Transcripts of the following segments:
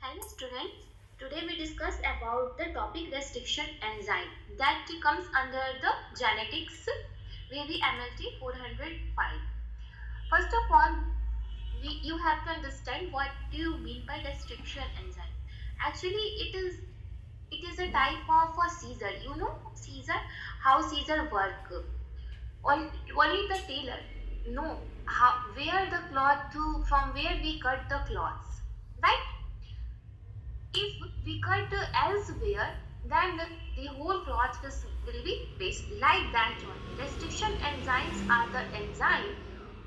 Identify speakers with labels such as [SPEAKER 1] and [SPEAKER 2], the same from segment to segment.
[SPEAKER 1] Hello students, today we discuss about the topic restriction enzyme that comes under the genetics VVMLT 405. First of all, you have to understand what do you mean by restriction enzyme. Actually, it is a type of a Caesar. You know Caesar, how Caesar work. Only the tailor know how where the cloth to from where we cut the cloths, right? If we cut elsewhere, then the whole cloth will be based like that only. Restriction enzymes are the enzyme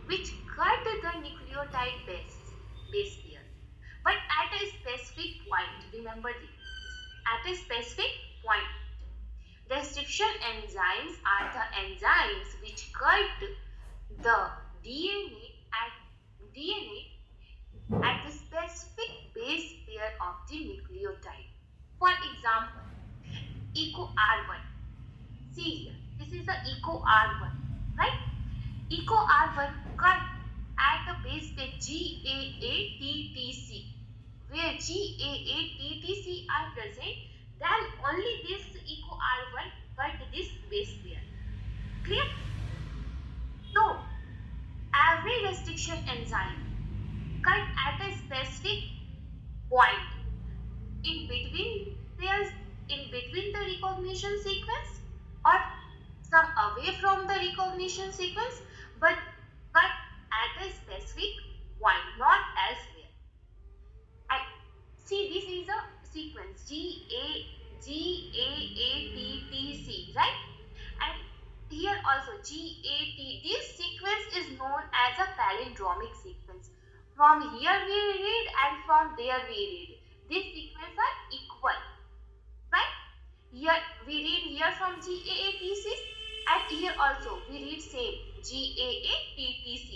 [SPEAKER 1] which cut the nucleotide base pair, but at a specific point. Remember this, at a specific point. Restriction enzymes are the enzymes which cut the DNA at the specific base pair of the nucleotide. For example, eco R1. See here, this is the eco R1, right? Eco R1 cut at the base pair GAATTC, where GAATTC are present, then only this eco R1 cut this base pair. Clear? So, every restriction enzyme cut at a specific point in between the recognition sequence or some away from the recognition sequence, but cut at a specific point, not elsewhere. And see, this is a sequence GAATTC, right? And here also GAT. This sequence is known as a palindromic sequence. From here we read and from there we read. These sequences are equal, right? Here we read here from GAATC and here also we read same GAATTC.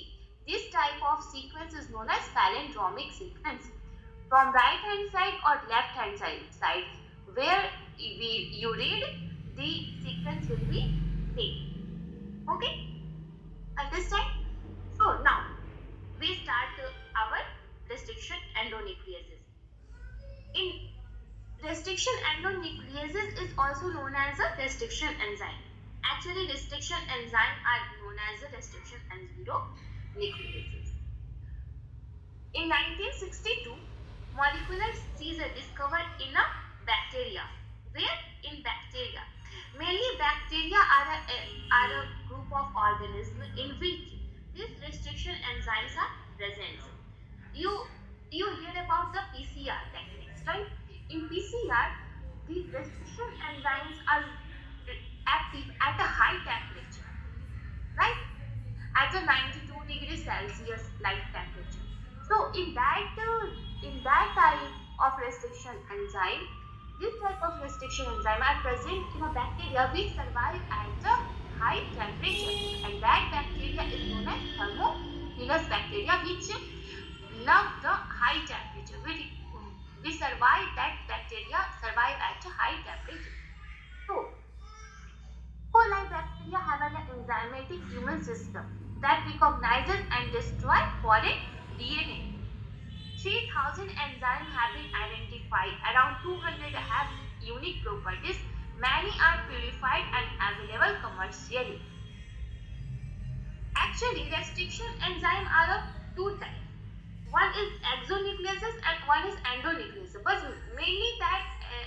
[SPEAKER 1] This type of sequence is known as palindromic sequence. From right hand side or left hand side where you read, the sequence will be same. Okay? Understand? So now we start our restriction endonucleases. In restriction endonucleases is also known as a restriction enzyme. Actually, restriction enzyme are known as a restriction endonucleases. In 1962, molecular Caesar discovered in a bacteria. Where? In bacteria. Mainly bacteria are a group of organisms in which these restriction enzymes are present. You hear about the PCR techniques, right? In PCR, the restriction enzymes are active at a high temperature, right? At a 92 degrees Celsius light temperature. So in that type of restriction enzyme, this type of restriction enzyme are present in a bacteria which survive at a high temperature, and that bacteria is known as thermophilus bacteria, which love the high temperature. We survive that bacteria survive at a high temperature. So, coli bacteria have an enzymatic human system that recognizes and destroys foreign DNA. 3,000 enzymes have been identified. Around 200 have unique properties. Many are purified and available commercially. Actually, restriction enzymes are of two types. One is exonucleases and one is endonucleases. But mainly that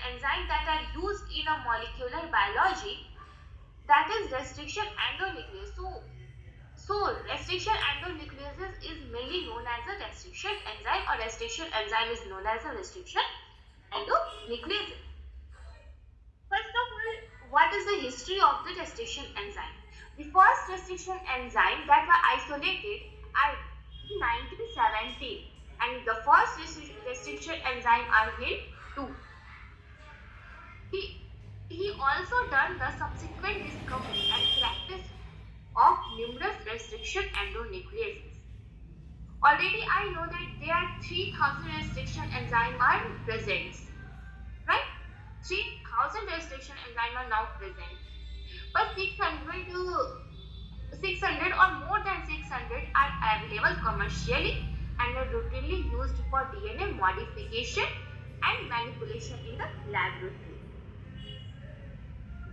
[SPEAKER 1] enzyme that are used in a molecular biology, that is restriction endonuclease. So restriction endonucleases is mainly known as a restriction enzyme, or restriction enzyme is known as a restriction endonuclease. First of all, what is the history of the restriction enzyme? The first restriction enzyme that were isolated are in 1917, and the first restriction enzyme are here two. He also done the subsequent discovery and practice of numerous restriction endonucleases. Already I know that there are 3,000 restriction enzymes are present, right? 3,000 restriction enzymes are now present, but 600 or more than 600 are available commercially and are routinely used for DNA modification and manipulation in the laboratory.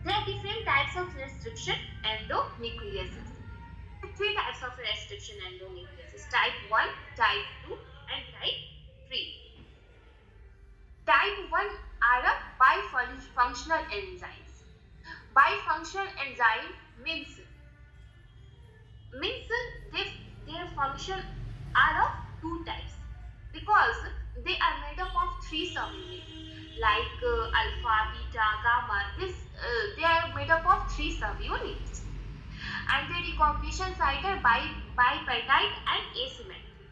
[SPEAKER 1] There are different types of restriction endonucleases. Three types of restriction endonucleases: type 1, type 2 and type 3. Type 1 are a bifunctional enzymes. Bifunctional enzyme means their function are of two types, because they are made up of three subunits like alpha, beta, gamma. They are made up of three subunits, and their recognition site are bipeptide and asymmetry.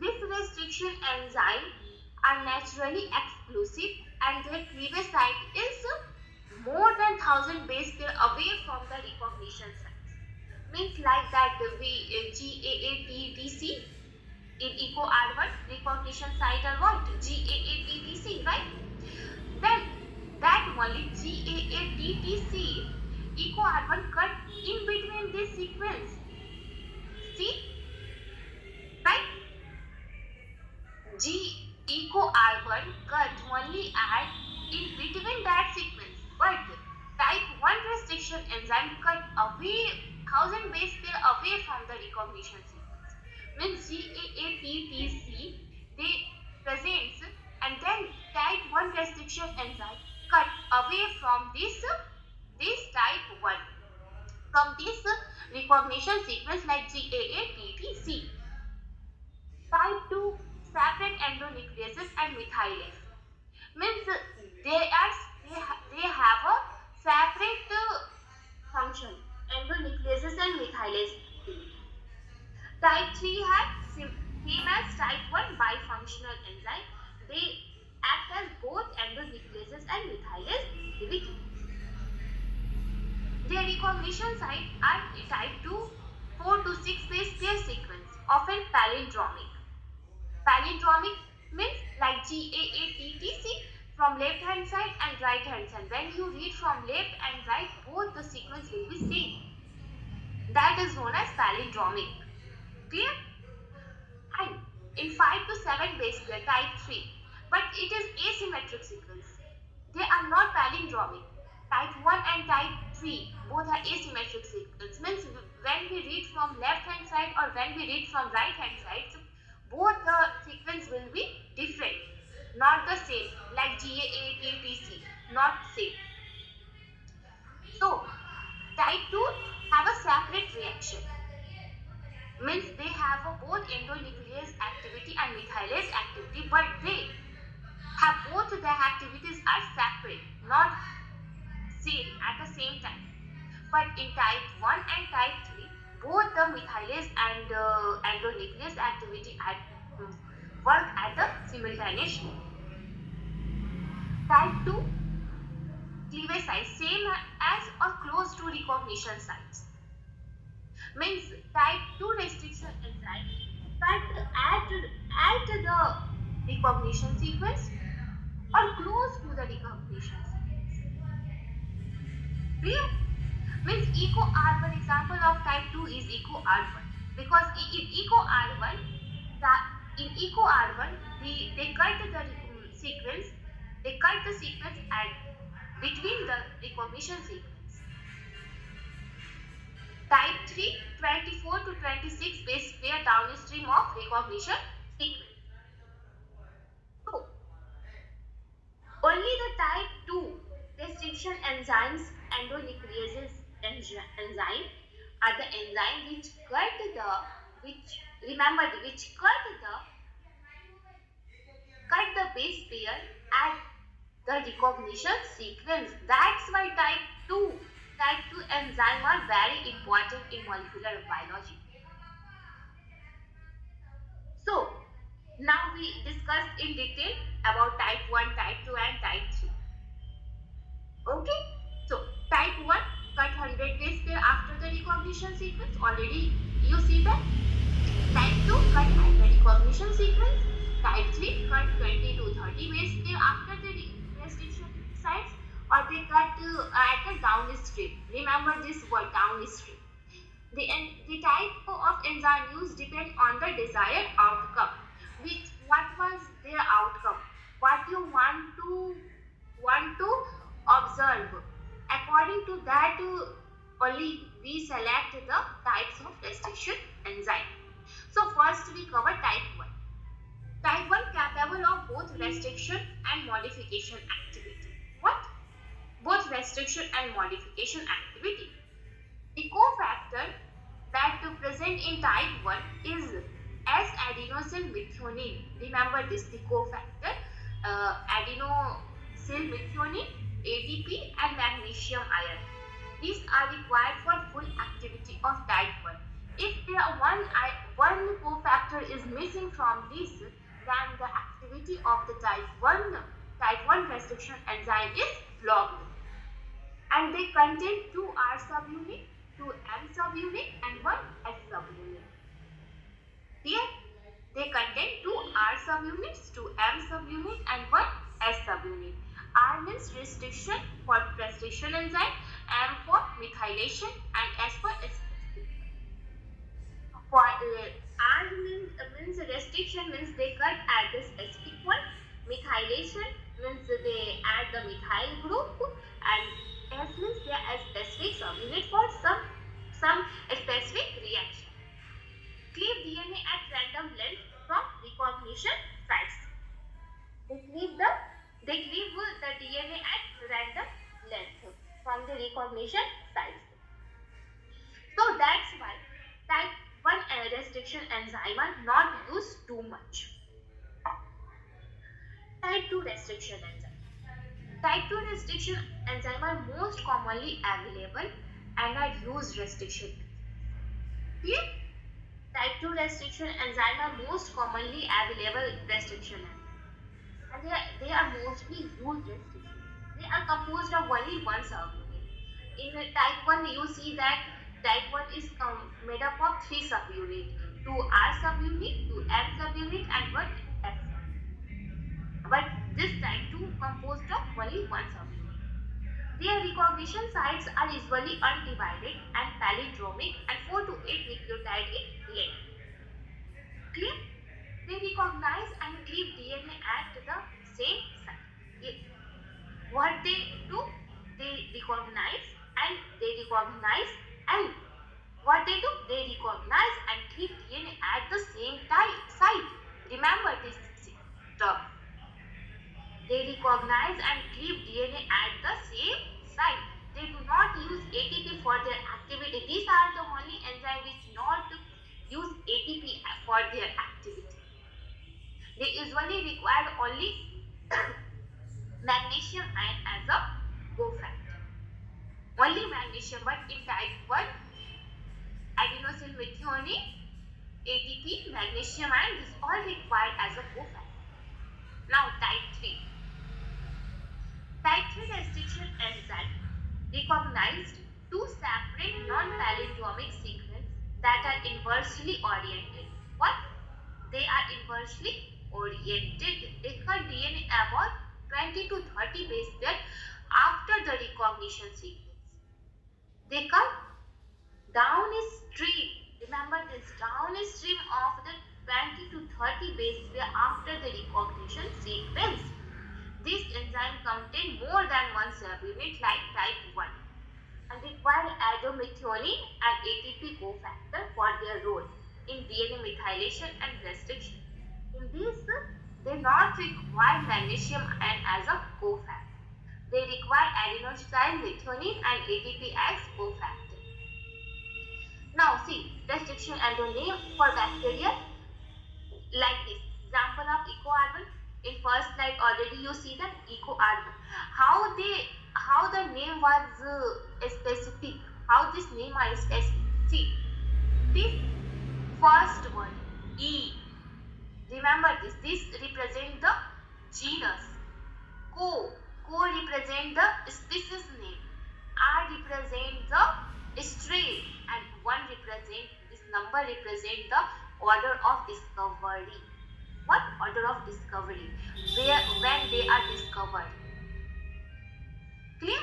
[SPEAKER 1] This restriction enzyme are naturally exclusive, and their cleavage site is more than 1000 base pair away from the recognition site. Means like that we GAATTC in eco R1 recognition site are what? GAATTC, right? Then that molecule GAATTC eco R1 cut in between this sequence. See? Right? G eco R1 cut only at in between that sequence, but type 1 restriction enzyme cut away 1000 base pair away from the recognition sequence. Means GAATTC they presents, and then type 1 restriction enzyme cut away from this type 1 from this recognition sequence like GAATTC. Type 2 separate endonucleases and methylase means they have a separate function, endonucleases and methylase. Type 3 have same as type 1 bifunctional enzyme. They act as both endonucleases and methylase activity. Their recognition site are type 2 4 to 6 base pair sequence, often palindromic. Palindromic means like GAATTC from left hand side and right hand side. When you read from left and right, both the sequence will be same. That is known as palindromic. Clear? And in 5 to 7 base pair type 3, but it is asymmetric sequence. They are not palindromic. Type 1 and type 3 both are asymmetric sequence. Means when we read from left hand side or when we read from right hand side, so both the sequence will be different, not the same, like GAATTC, not same. So type 2 have a separate reaction. Means they have a both endonuclease activity and methylase activity, but they have both their activities are separate, not same at the same time. But in type 1 and type 3, both the methylase and endonuclease activity work at the simultaneously. Type 2 cleavage site same as or close to recognition sites. Means type 2 restriction enzyme cut at the recognition sequence or close to the recognition sequence. Clear? Means eco R1 example of type 2 is eco R1, because in eco R1 they cut the sequence, at between the recognition sequence. Type 3 24 to 26 base pair downstream of recognition sequence. So only the type 2 restriction enzymes, endonucleases enzyme are the enzyme which cut the base pair at the recognition sequence. That's why type 2 enzyme are very important in molecular biology. So now we discussed in detail about type 1, type 2 and type 3. Okay, so type 1 cut 100 base pair after the recognition sequence, already you see that. Type 2 cut at the recognition sequence. Type 3 cut 20 to 30 base pair after the restriction sites, or they cut at the downstream. Remember this word, downstream. The type of enzyme used depend on the desired outcome. What was their outcome? what you want to observe. According to that, only we select the types of restriction enzyme. So first we cover type 1. Type 1 capable of both restriction and modification activity. What? Both restriction and modification activity. The cofactor that present in type 1 is S-adenosylmethionine. Remember this, the cofactor, adenosylmethionine, ADP and magnesium iron. These are required for full activity of type 1. If there are one cofactor is missing from this, then the activity of the type 1 restriction enzyme is blocked. And they contain 2 R subunit, 2 M subunit and 1 S subunit. Here they contain 2 R subunits, 2 M subunit and 1 S subunit. R means restriction for restriction enzyme, M for methylation and S for specific. For R means restriction means they cut at the specific one. Methylation means they add the methyl group, and S means they are a specific subunit for some specific reaction. Cleave DNA at random length from recognition sites. They cleave the DNA at random length from the recognition sites. So that's why type 1 restriction enzyme are not used too much. Type 2 restriction enzyme. Type 2 restriction enzyme are most commonly available and are used restriction. Clear? Type 2 restriction enzyme are most commonly available restriction enzyme, and they are mostly used restriction. They are composed of only one subunit. In type 1, you see that type 1 is made up of 3 subunits, 2 R subunit, 2 M subunit and 1 S subunit. But this type 2 composed of only one subunit. Their recognition sites are usually undivided and palindromic and 4 to 8 nucleotide in length. Clear? They recognize and cleave DNA at the same site. What they do? They recognize and what they do? They recognize and cleave DNA at the same site. Remember this term. They recognize and cleave DNA at the same site. They do not use ATP for their activity. These are the only enzymes which do not use ATP for their activity. They usually require only magnesium ion as a cofactor. Only magnesium, but in type 1, adenosylmethionine, ATP, magnesium ion is all required as a cofactor. Now type 3. Type 3 restriction enzyme recognized 2 separate non-palindromic sequences that are inversely oriented. What? They are inversely oriented. They cut DNA about 20 to 30 base pair after the recognition sequence. They cut downstream. Remember this, downstream of the 20 to 30 base pair after the recognition sequence. This enzyme contain more than one subunit like type 1 and require adenomethionine and ATP cofactor for their role in DNA methylation and restriction. In this, they not require magnesium ion as a cofactor. They require adenosylmethionine and ATP as cofactor. Now see, restriction and the name for bacteria like this. Example of ecoargon. In first slide already you see that ecoargon. How the name was specific. How this name are specific. See, this first one E. Remember this. This represent the genus. Co represent the species name. R represent the strain, and 1 represent this number represent the order of discovery. What? Order of discovery. When they are discovered. Clear?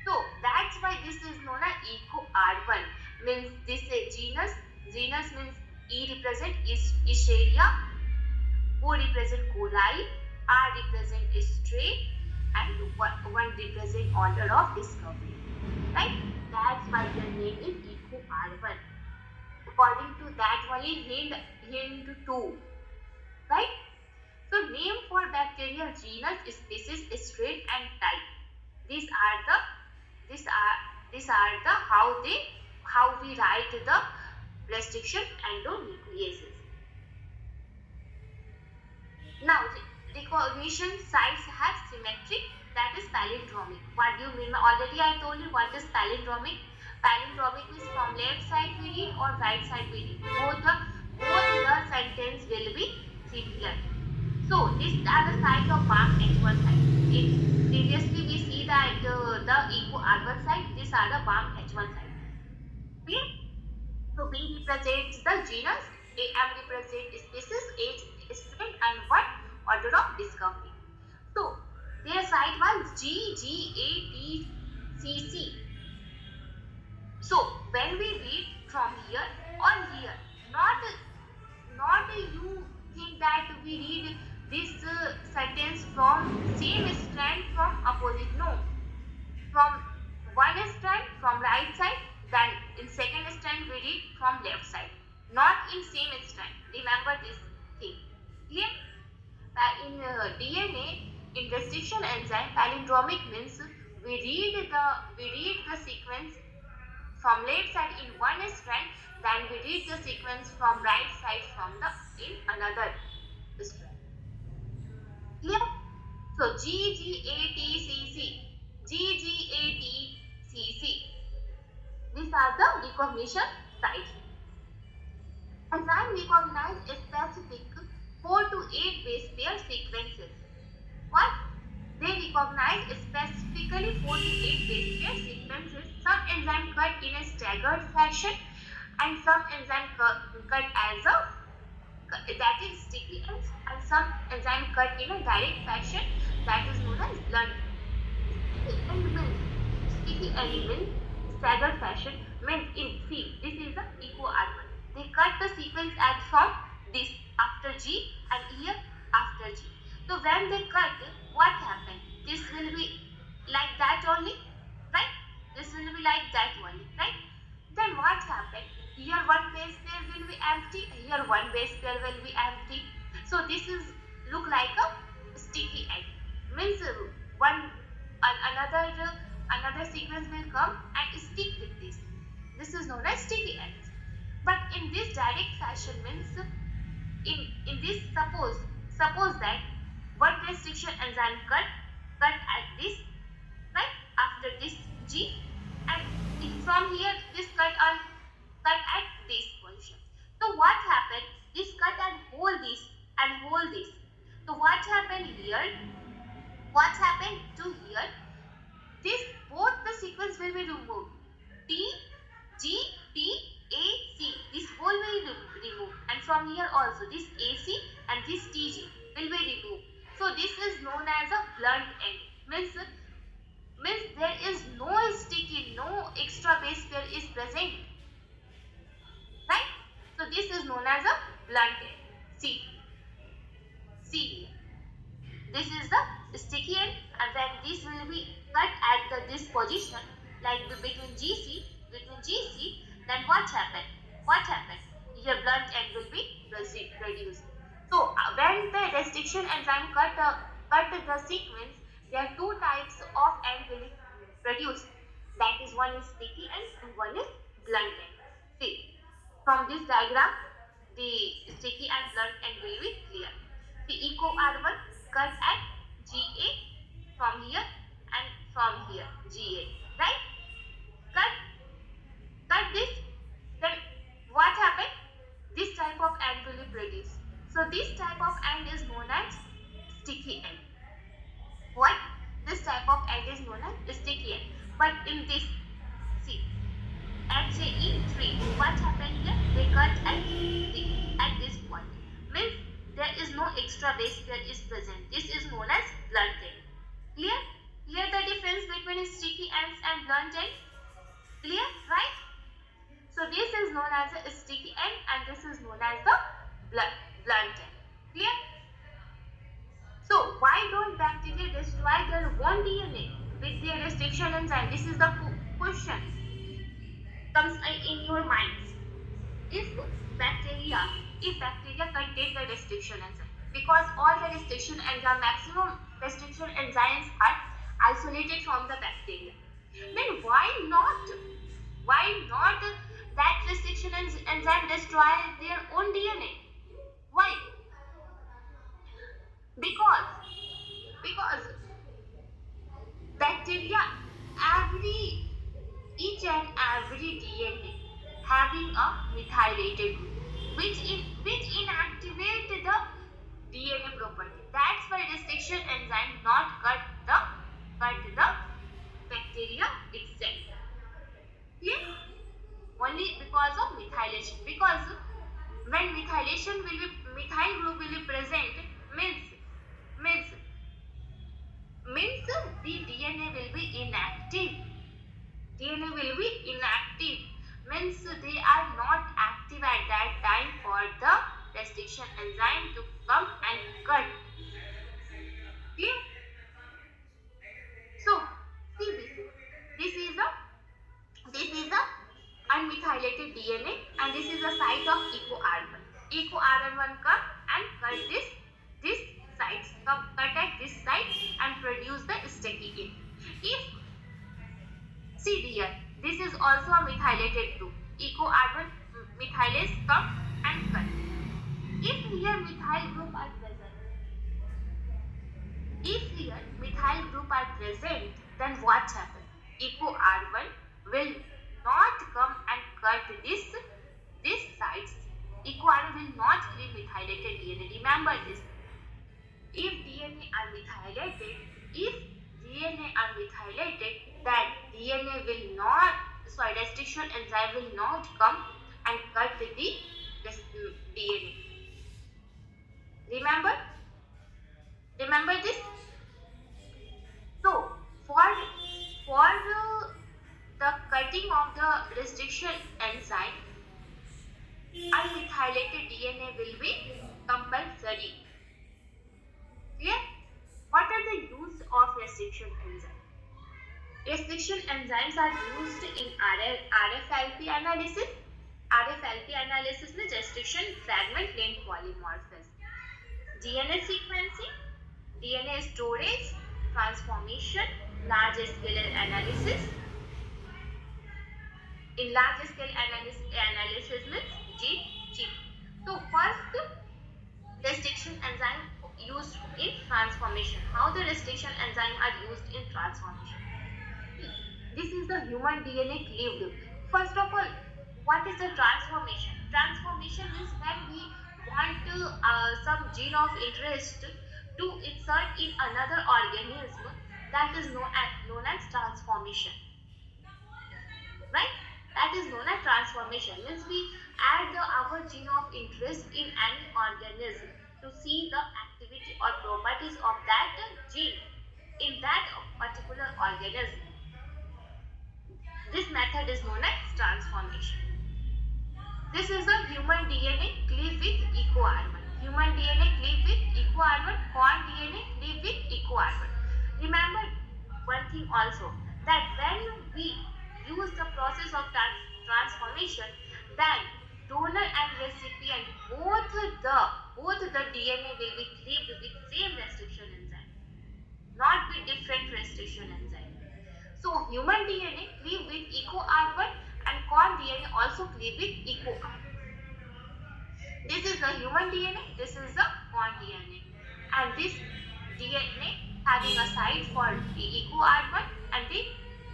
[SPEAKER 1] So that's why this is known as ecoargon. Means this is genus. Genus means E represent Escherichia, Co represent coli, R represent straight and one represent order of discovery. Right? That's why their name is eco R1. According to that only hint 2. Right? So name for bacterial genus, species, strain and type. These are the these are the how we write the restriction endonucleases. Now recognition sites have symmetry, that is palindromic. What do you mean? Already I told you what is palindromic. Palindromic means from left side we read or right side we read. Both the sentence will be similar. So these are the sides of bark H1 site. Previously we see that the eco R1 site, these are the bark H1 site. Okay? So B represents the genus, AM represents species, H strain and what order of discovery. So their site was GGATCC. So when we read from here or here, not you think that we read this sentence from same strand from opposite. No, from one strand from right side, then in second strand we read from left side, not in same strand. Remember this thing. Clear? In DNA, in restriction enzyme, palindromic means we read the sequence from left side in one strand, then we read the sequence from right side from the in another strand. Clear? So GGATCC, GGATCC. These are the recognition sites. Enzyme recognize specific 4 to 8 base pair sequences. What? They recognize specifically 4 to 8 base pair sequences. Some enzyme cut in a staggered fashion and some enzyme cut as a that is sticky ends, and some enzyme cut in a direct fashion, that is known as blunt. Sticky element staggered fashion means in C. This is the eco R1. They cut the sequence as from this after G and here after G. So when they cut, what happened? This will be like that only, right? This will be like that only, right? Then what happened? Here one base pair will be empty, here one base pair will be empty. So this is look like a sticky egg. Means another sequence will come and stick with this. This is known as sticky eggs. But in this direct fashion means in this suppose that one restriction enzyme cut at this, right, after this G, and from here this cut at this position. So what happened? This cut and hold this and hold this. So what happened here? What happened to here? This both the sequence will be removed. T, G, T, A, C. This whole will be removed, and from here also this AC and this TG will be removed. So this is known as a blunt end. Means there is no sticky, no extra base pair is present. Right? So this is known as a blunt end. See here. This is the sticky end, and then this will be cut at this position, like between GC. Then what happened? Here blunt end will be reduced. So when the restriction enzyme cut the sequence, there are two types of end will be produced. That is, one is sticky end and one is blunt end. See, from this diagram, the sticky and blunt end will be clear. The eco R1 cut at GA from here and from here GA, right? Cut this, then what happened? This type of end will be produced. So this type of end is known as sticky end. What? This type of end is known as sticky end. But in this, see, at E3, what happened here? They cut at this point. Means there is no extra base pair is present. This is known as blunt end. Clear? Clear the difference between sticky ends and blunt end? Clear? Right? So this is known as a sticky end and this is known as the blunt end. Clear? So destroy their own DNA with their restriction enzyme? This is the question comes in your minds. If bacteria, if bacteria contain the restriction enzyme, because all the restriction enzyme, maximum restriction enzymes are isolated from the bacteria, then why not that restriction enzyme destroy their own DNA? Why? Because bacteria, every each and every DNA having a methylated group, which inactivate the DNA property. That's why restriction enzyme not cut the bacteria itself. Clear? Only because of methylation. Because when methyl group will be present, means means the DNA will be inactive. DNA will be inactive, means they are not active at that time for the restriction enzyme to come and cut. Clear? So see this is a unmethylated DNA, and this is the site of eco-R1. Eco-R1 come and cut this sites, cut at this site and produce the sticky end. If see here, this is also a methylated group. Eco-R1 methylase come and cut. If here methyl group are present, then what happens? Eco-R1 will not come and cut this sites. Eco-R1 will not create methylated DNA. Remember this. If DNA are methylated, then restriction enzyme will not come and cut the DNA. Remember this. So for the cutting of the restriction enzyme, unmethylated DNA will be compulsory. Clear? What are the use of restriction enzyme? Restriction enzymes are used in RFLP analysis. RFLP analysis में restriction fragment length polymorphism, DNA sequencing, DNA storage, transformation, large scale analysis. In large scale analysis means gene. So first, restriction enzyme used in transformation. How the restriction enzyme are used in transformation? This is the human DNA cleaved. First of all, what is the transformation? Transformation is when we want some gene of interest to insert in another organism. That is known as transformation. Right? That is known as transformation. Means we add our gene of interest in any organism to see the activity or properties of that gene in that particular organism. This method is known as transformation. This is a human DNA cleaved with eco-R1. Human DNA cleaved with eco-R1, corn DNA cleaved with eco-R1. Remember one thing also, that when we use the process of transformation, then donor and recipient both the DNA will be cleaved with same restriction enzyme, not with different restriction enzyme. So human DNA cleave with eco-R1 and corn DNA also cleave with eco-R1. This is the human DNA, this is the corn DNA, and this DNA having a site for eco-R1 and they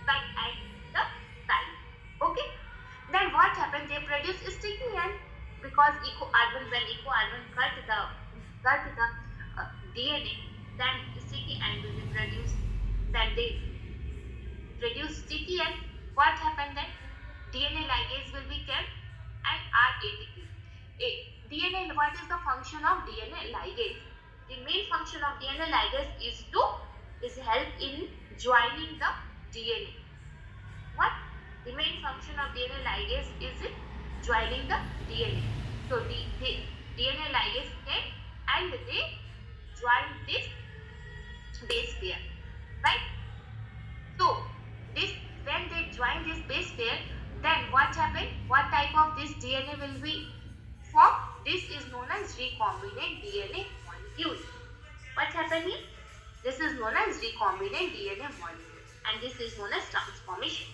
[SPEAKER 1] cut at the site. Okay. Then what happens? They produce sticky end, because when eco-R1 cut the DNA, then sticky end will be produced. Then they produce sticky end. What happened then? DNA ligase will be kept and RATP. What is the function of DNA ligase? The main function of DNA ligase is help in joining the DNA. What? The main function of DNA ligase is joining the DNA. So the DNA ligase came and they join this base pair, right? So this, when they join this base pair, then what happened? What type of this DNA will be formed? This is known as recombinant DNA molecule. What happened here? This is known as recombinant DNA molecule, and this is known as transformation,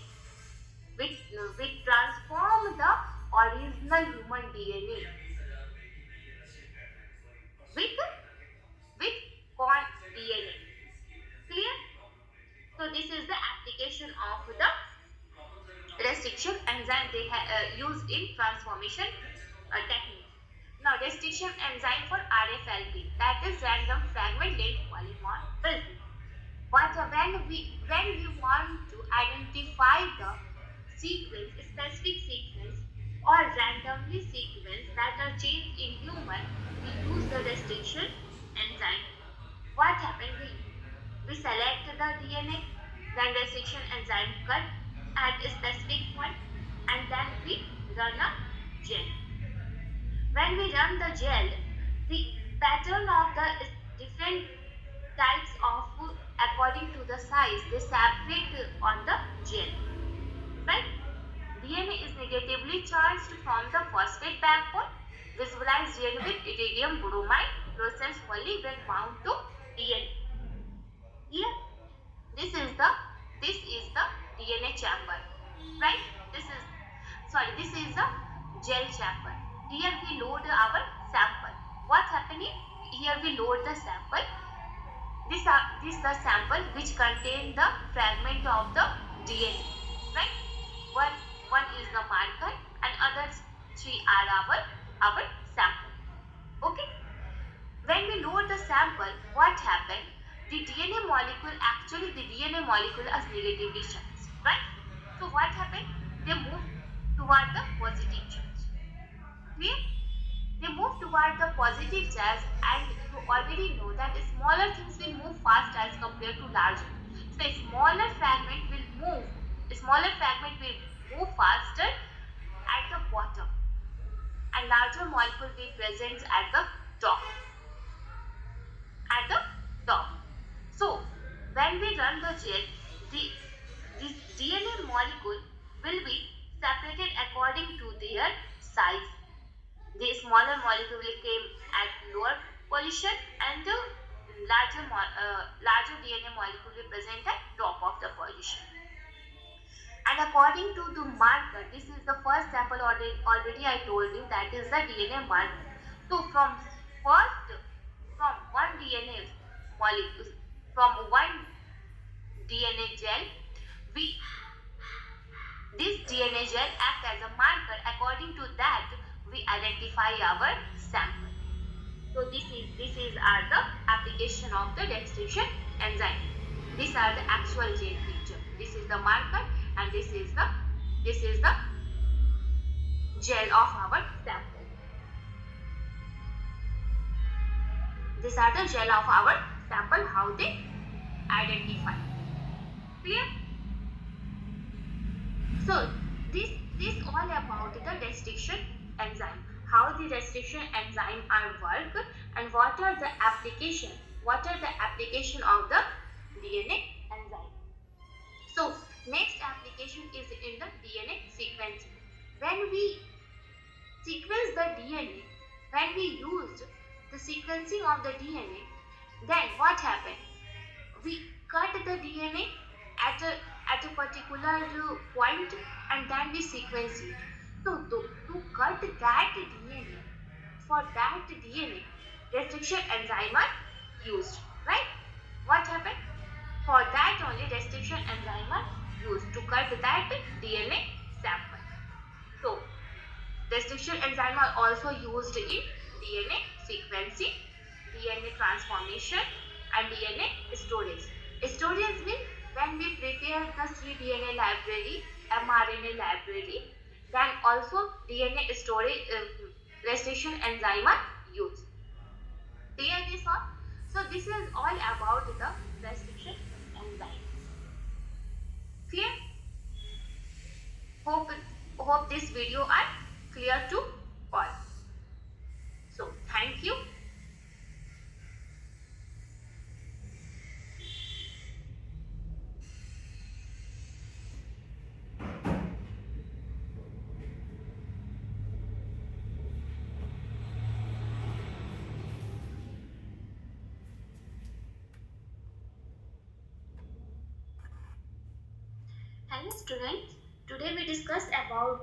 [SPEAKER 1] which transform the original human DNA with with corn DNA. Clear? So this is the application of the restriction enzyme they used in transformation technique. Now restriction enzyme for RFLP, that is random fragment length polymorphism. But when we want to identify the sequence, specific sequence or randomly sequence that are changed in human, we use the restriction enzyme. What happens? We select the DNA, then restriction enzyme cut at a specific point, and then we run a gel. When we run the gel, the pattern of the different types of, according to the size, they separate on the gel, right? DNA is negatively charged from the phosphate backbone. Visualize DNA with iridium bromide process only when bound to DNA. Here, this is the DNA chamber, right? This is the gel chamber. Here we load our sample. What happening? Here we load the sample. This the sample which contain the fragment of the DNA, right? One is the marker and other three are our sample. Okay. When we load the sample, what happened? The DNA molecule is negatively charged, right? So what happened? They move toward the positive charge. Clear? They move toward the positive charge, and you already know that smaller things will move fast as compared to larger. So a smaller fragment will move faster at the bottom, and larger molecule will present at the top. So when we run the gel, this DNA molecule will be separated according to their size. The smaller molecule will come at lower position, and the larger DNA molecule will present at top of the position. And according to the marker, this is the first sample already I told you, that is the DNA marker. So from one DNA molecule, from one DNA gel, this DNA gel acts as a marker. According to that, we identify our sample. So this is the application of the restriction enzyme. These are the actual gel picture. This is the marker, and this is the gel of our sample. These are the gel of our sample, how they identify. Clear? So this all about the restriction enzyme, how the restriction enzyme are work, and what are the application of the DNA enzyme. So next application is in the DNA sequencing. When we sequence the DNA, when we used the sequencing of the DNA, then what happened? We cut the DNA at a particular point, and then we sequence it. So to cut that DNA, for that DNA, restriction enzyme are used, right? What happened? For that only restriction enzyme are used to cut that DNA sample. So restriction enzyme are also used in DNA sequencing, DNA transformation, and DNA storage. Storage means when we prepare the cDNA library, mRNA library, then also DNA storage restriction enzyme are used. Clear this all? So this is all about the restriction enzyme. Clear? Hope this video are clear to all. So thank you.
[SPEAKER 2] Hello students, today we discuss about